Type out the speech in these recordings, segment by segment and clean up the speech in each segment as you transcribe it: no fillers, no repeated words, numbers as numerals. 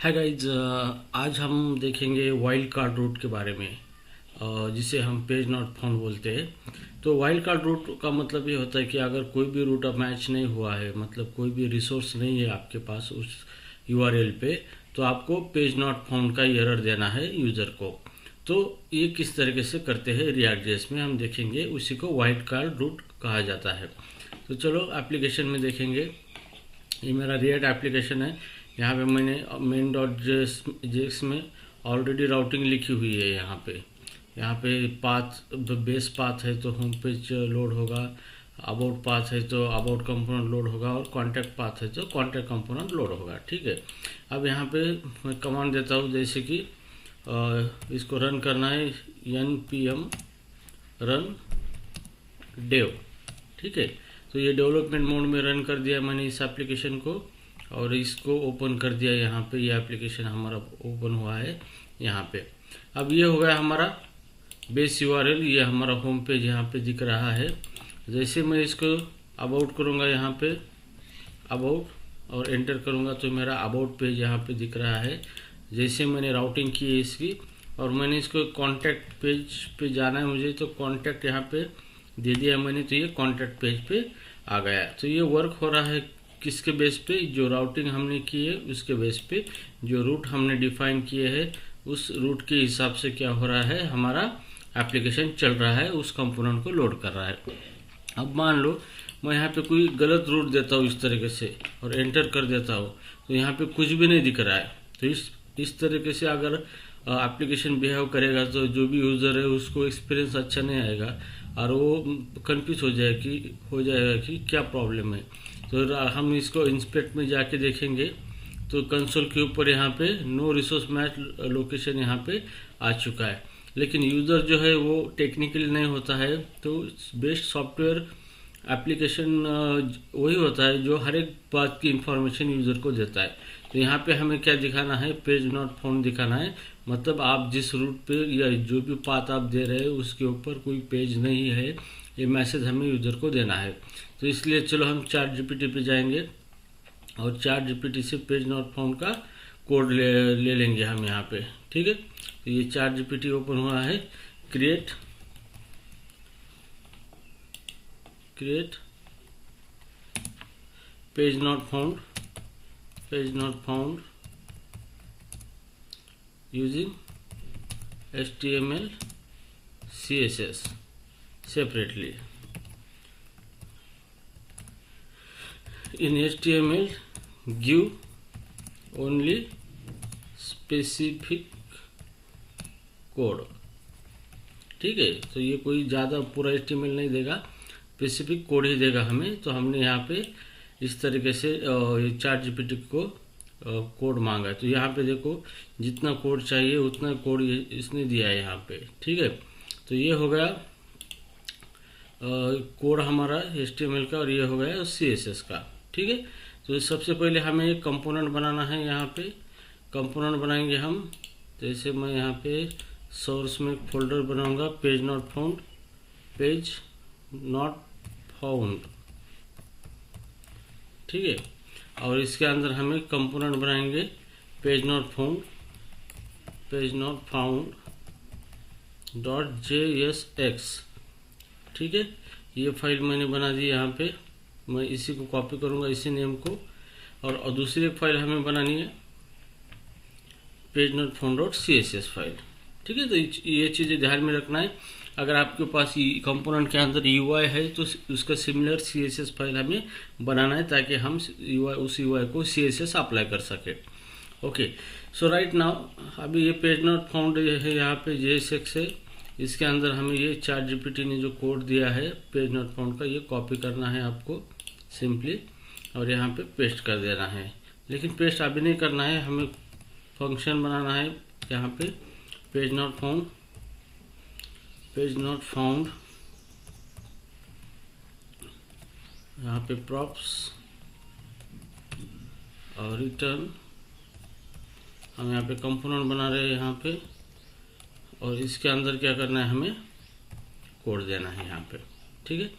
है गाइज, आज हम देखेंगे वाइल्ड कार्ड रूट के बारे में, जिसे हम पेज नॉट फाउंड बोलते हैं। तो वाइल्ड कार्ड रूट का मतलब ये होता है कि अगर कोई भी रूट अब मैच नहीं हुआ है, मतलब कोई भी रिसोर्स नहीं है आपके पास उस यूआरएल पे, तो आपको पेज नॉट फाउंड का एरर देना है यूज़र को। तो ये किस तरीके से करते हैं रिएक्ट.जेएस में हम देखेंगे, उसी को वाइल्ड कार्ड रूट कहा जाता है। तो चलो एप्लीकेशन में देखेंगे। ये मेरा रिएक्ट एप्लीकेशन है। यहाँ पे मैंने main.js में ऑलरेडी राउटिंग लिखी हुई है। यहाँ पे पाथ बेस पाथ है तो होम पेज लोड होगा, अबाउट पाथ है तो अबाउट कंपोनेंट लोड होगा, और कॉन्टैक्ट पाथ है तो कॉन्टैक्ट कंपोनेंट लोड होगा। ठीक है, अब यहाँ पे मैं कमांड देता हूँ, जैसे कि इसको रन करना है npm रन dev। ठीक है, तो ये डेवलपमेंट मोड में रन कर दिया मैंने इस एप्लीकेशन को, और इसको ओपन कर दिया। यहाँ पे ये एप्लीकेशन हमारा ओपन हुआ है यहाँ पे। अब ये हो गया हमारा बेस यूआरएल, ये हमारा होम पेज यहाँ पे दिख रहा है। जैसे मैं इसको अबाउट करूँगा यहाँ पे अबाउट और एंटर करूँगा तो मेरा अबाउट पेज यहाँ पे दिख रहा है। जैसे मैंने राउटिंग की है इसकी, और मैंने इसको कॉन्टैक्ट पेज पे जाना है मुझे, तो कॉन्टैक्ट यहाँ पे दे दिया मैंने, तो ये कॉन्टैक्ट पेज पे आ गया। तो ये वर्क हो रहा है किसके बेस पे, जो राउटिंग हमने की है उसके बेस पे, जो रूट हमने डिफाइन किए हैं उस रूट के हिसाब से क्या हो रहा है, हमारा एप्लीकेशन चल रहा है, उस कंपोनेंट को लोड कर रहा है। अब मान लो मैं यहाँ पे कोई गलत रूट देता हूँ इस तरीके से और एंटर कर देता हूँ, तो यहाँ पे कुछ भी नहीं दिख रहा है। तो इस तरीके से अगर एप्लीकेशन बिहेव करेगा तो जो भी यूज़र है उसको एक्सपीरियंस अच्छा नहीं आएगा, और वो कंफ्यूज हो जाएगा कि क्या प्रॉब्लम है। तो हम इसको इंस्पेक्ट में जाके देखेंगे तो कंसोल के ऊपर यहाँ पे नो रिसोर्स मैच लोकेशन यहाँ पे आ चुका है। लेकिन यूज़र जो है वो टेक्निकली नहीं होता है, तो बेस्ट सॉफ्टवेयर एप्लीकेशन वही होता है जो हर एक बात की इंफॉर्मेशन यूज़र को देता है। तो यहाँ पे हमें क्या दिखाना है, पेज नॉट फाउंड दिखाना है। मतलब आप जिस रूट पे या जो भी पाथ आप दे रहे हैं उसके ऊपर कोई पेज नहीं है, ये मैसेज हमें यूज़र को देना है। तो इसलिए चलो हम ChatGPT पे जाएंगे और ChatGPT से पेज नॉट फाउंड का कोड ले लेंगे हम यहाँ पे। ठीक है, तो ये ChatGPT ओपन हुआ है। Create page not found using HTML CSS separately. In HTML give only specific code। ठीक है, तो ये कोई ज़्यादा पूरा HTML नहीं देगा, स्पेसिफिक कोड ही देगा हमें। तो हमने यहाँ पे इस तरीके से ChatGPT को कोड मांगा है। तो यहाँ पे देखो जितना कोड चाहिए उतना कोड इसने दिया है यहाँ पे। ठीक है, तो ये हो गया कोड हमारा HTML का, और ये हो गया CSS का। ठीक है, तो सबसे पहले हमें एक कंपोनेंट बनाना है। यहाँ पे कंपोनेंट बनाएंगे हम। जैसे मैं यहाँ पे सोर्स में एक फोल्डर बनाऊंगा, पेज नॉट फाउंड। ठीक है, और इसके अंदर हमें कंपोनेंट बनाएंगे पेज नॉट फाउंड .jsx। ठीक है, ये फाइल मैंने बना दी। यहाँ पे मैं इसी को कॉपी करूँगा, इसी नेम को, और दूसरी एक फाइल हमें बनानी है page not found .css file. ठीक है, तो ये चीज़ें ध्यान में रखना है। अगर आपके पास कंपोनेंट के अंदर UI है तो उसका सिमिलर CSS फाइल हमें बनाना है, ताकि हम उस UI को CSS अप्लाई कर सके। ओके, सो राइट नाउ अभी ये पेज नॉट फाउंड है, यहाँ पे JSX है। इसके अंदर हमें ये ChatGPT ने जो कोड दिया है पेज नॉट फाउंड का, ये कॉपी करना है आपको सिंपली, और यहाँ पे पेस्ट कर देना है। लेकिन पेस्ट अभी नहीं करना है, हमें फंक्शन बनाना है यहाँ पे पेज नॉट फाउंड यहाँ पे प्रॉप्स और रिटर्न। हम यहाँ पे कंपोनेंट बना रहे हैं यहाँ पे, और इसके अंदर क्या करना है, हमें कोड देना है यहाँ पे। ठीक है।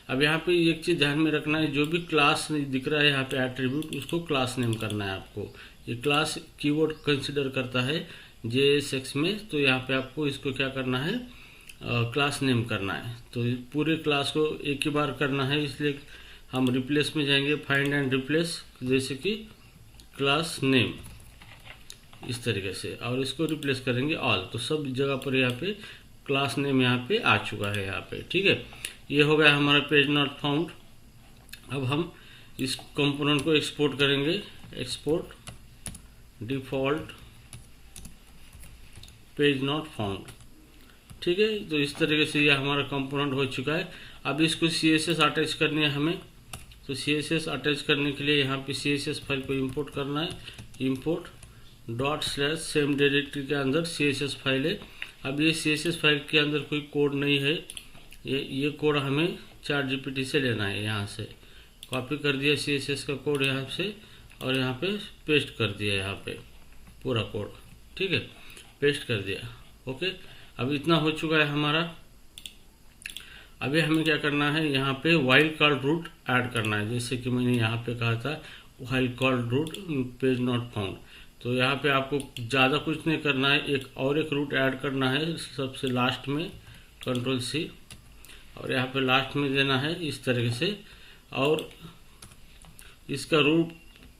अब यहाँ पे एक चीज़ ध्यान में रखना है, जो भी क्लास दिख रहा है यहाँ पे एट्रीब्यूट, उसको क्लास नेम करना है आपको। ये क्लास कीवर्ड कंसिडर करता है JSX में, तो यहाँ पे आपको इसको क्या करना है, क्लास नेम करना है। तो पूरे क्लास को एक ही बार करना है, इसलिए हम रिप्लेस में जाएंगे, फाइंड एंड रिप्लेस, जैसे कि क्लास नेम इस तरीके से, और इसको रिप्लेस करेंगे ऑल। तो सब जगह पर यहाँ पे क्लास नेम यहाँ पे आ चुका है यहाँ पे, ठीक है। ये हो गया हमारा पेज नॉट फाउंड। अब हम इस कंपोनेंट को एक्सपोर्ट करेंगे, export default page not found, ठीक है। तो इस तरीके से ये हमारा कंपोनेंट हो चुका है। अब इसको CSS अटैच करनी है हमें, तो CSS अटैच करने के लिए यहाँ पे CSS फाइल को इंपोर्ट करना है, इंपोर्ट ./ सेम डायरेक्टरी के अंदर CSS फाइल है। अब ये CSS फाइल के अंदर कोई कोड नहीं है, ये कोड हमें ChatGPT से लेना है। यहाँ से कॉपी कर दिया CSS का कोड यहाँ से, और यहाँ पे पेस्ट कर दिया, यहाँ पे पूरा कोड, ठीक है, पेस्ट कर दिया। ओके, अब इतना हो चुका है हमारा। अभी हमें क्या करना है, यहाँ पे वाइल्ड कार्ड रूट ऐड करना है, जैसे कि मैंने यहाँ पे कहा था wild card route page not found. तो यहाँ पे आपको ज़्यादा कुछ नहीं करना है, एक रूट ऐड करना है सबसे लास्ट में, Ctrl+C, और यहाँ पे लास्ट में देना है इस तरीके से। और इसका रूट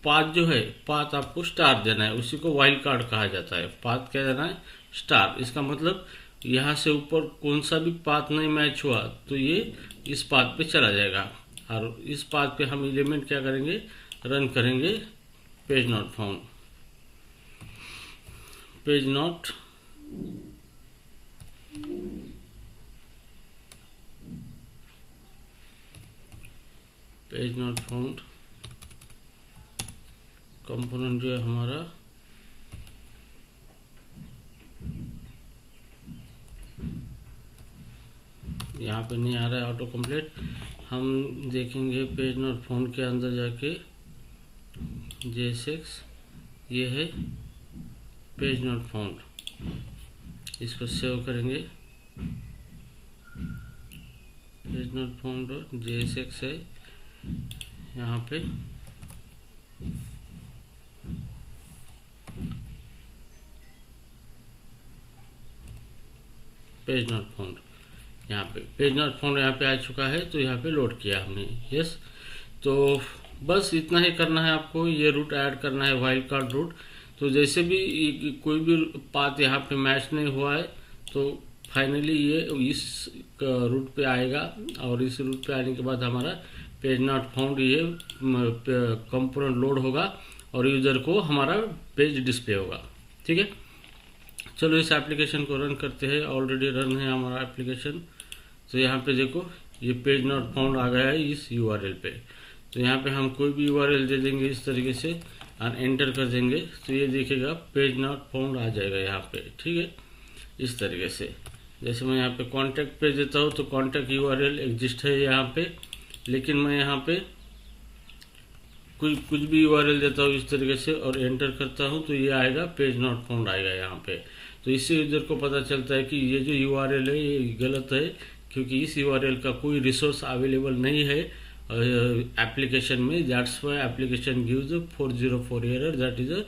पाथ जो है, पाथ आपको स्टार देना है, उसी को वाइल्ड कार्ड कहा जाता है। पाथ क्या देना है, स्टार। इसका मतलब यहाँ से ऊपर कौन सा भी पाथ नहीं मैच हुआ तो ये इस पाथ पे चला जाएगा, और इस पाथ पे हम एलिमेंट क्या करेंगे, रन करेंगे page not found, page not found component जो है हमारा, यहाँ पे नहीं आ रहा है ऑटो कंप्लीट। हम देखेंगे पेज नॉट फाउंड के अंदर जाके JSX, ये है पेज नॉट फाउंड, इसको सेव करेंगे। पेज नॉट फाउंड JSX है यहाँ पे, पेज नॉट फाउंड, यहाँ पे पेज नॉट फाउंड यहाँ पे आ चुका है। तो यहाँ पे लोड किया हमने, यस। तो बस इतना ही करना है आपको, ये रूट ऐड करना है, वाइल्ड कार्ड रूट। तो जैसे भी कोई भी पाथ यहाँ पे मैच नहीं हुआ है तो फाइनली ये इस रूट पे आएगा, और इस रूट पे आने के बाद हमारा पेज नॉट फाउंड ये कंपोनेंट लोड होगा और यूजर को हमारा पेज डिस्प्ले होगा, ठीक है। चलो इस एप्लीकेशन को रन करते हैं, ऑलरेडी रन है हमारा एप्लीकेशन। तो यहाँ पे देखो ये पेज नॉट फाउंड आ गया है इस URL पे। तो यहाँ पे हम कोई भी URL दे देंगे इस तरीके से और एंटर कर देंगे, तो ये देखेगा पेज नॉट फाउंड आ जाएगा यहाँ पे, ठीक है, इस तरीके से। जैसे मैं यहाँ पे कॉन्टैक्ट पेज देता हूँ तो कॉन्टैक्ट URL एग्जिस्ट है यहाँ पे, लेकिन मैं यहाँ पे कुछ भी URL देता हूँ इस तरीके से और एंटर करता हूँ तो ये आएगा पेज नॉट फाउंड आएगा यहाँ पे। तो इससे यूजर को पता चलता है कि ये जो URL है ये गलत है, क्योंकि इस URL का कोई रिसोर्स अवेलेबल नहीं है एप्लीकेशन में। That's why application gives 404 error, that is a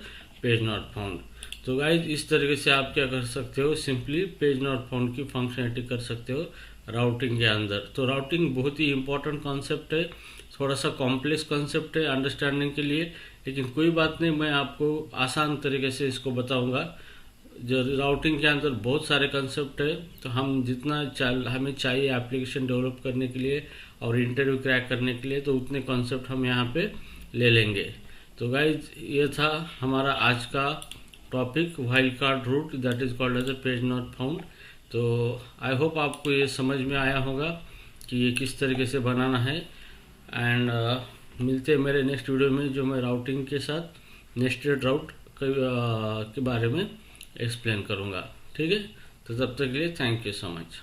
page not found. तो गाइज इस तरीके से आप क्या कर सकते हो, सिंपली पेज नॉट फाउंड की फंक्शनलिटी कर सकते हो राउटिंग के अंदर। तो राउटिंग बहुत ही इंपॉर्टेंट कॉन्सेप्ट है, थोड़ा सा कॉम्प्लेक्स कॉन्सेप्ट है अंडरस्टैंडिंग के लिए, लेकिन कोई बात नहीं, मैं आपको आसान तरीके से इसको बताऊंगा। जो राउटिंग के अंदर बहुत सारे कंसेप्ट है, तो हम जितना हमें चाहिए एप्लीकेशन डेवलप करने के लिए और इंटरव्यू क्रैक करने के लिए, तो उतने कॉन्सेप्ट हम यहाँ पे ले लेंगे। तो गाइज ये था हमारा आज का topic, wild card route that is called as a page not found. तो आई होप आपको ये समझ में आया होगा कि ये किस तरीके से बनाना है। एंड मिलते हैं मेरे नेक्स्ट वीडियो में, जो मैं राउटिंग के साथ नेस्टेड राउट के बारे में एक्सप्लेन करूँगा, ठीक है। तो तब तक के लिए थैंक यू सो मच।